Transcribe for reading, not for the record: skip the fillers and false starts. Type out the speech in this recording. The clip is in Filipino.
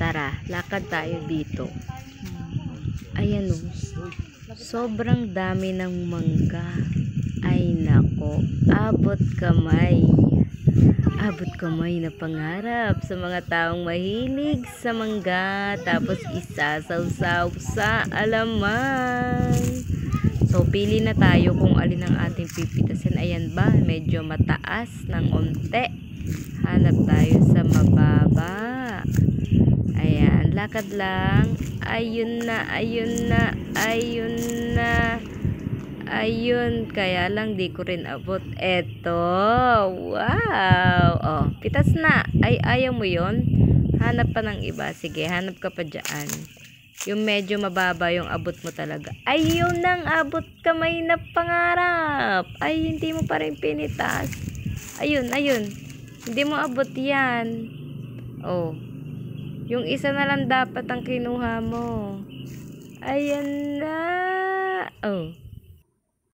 Tara, lakad tayo dito. Ayan o. Sobrang dami ng mangga. Ay nako, abot kamay. Abot kamay na pangarap sa mga taong mahilig sa mangga. Tapos isasawsaw sa alaman. So, pili na tayo kung alin ang ating pipitasin. Ayan ba? Medyo mataas ng onte. Hanap tayo sa mababa. Ayan, lakad lang. Ayun na, ayun na, ayun na. Ayun, kaya lang di ko rin abot. Eto, wow. Oh, pitas na. Ay, ayaw mo yon? Hanap pa ng iba. Sige, hanap ka pa dyan. Yung medyo mababa yung abot mo talaga. Ayun nang abot kamay na pangarap. Ay, hindi mo pa rin pinitas. Ayun, ayun. Hindi mo abot yan. Oh. Yung isa na lang dapat ang kinuha mo. Ayan na. Oh.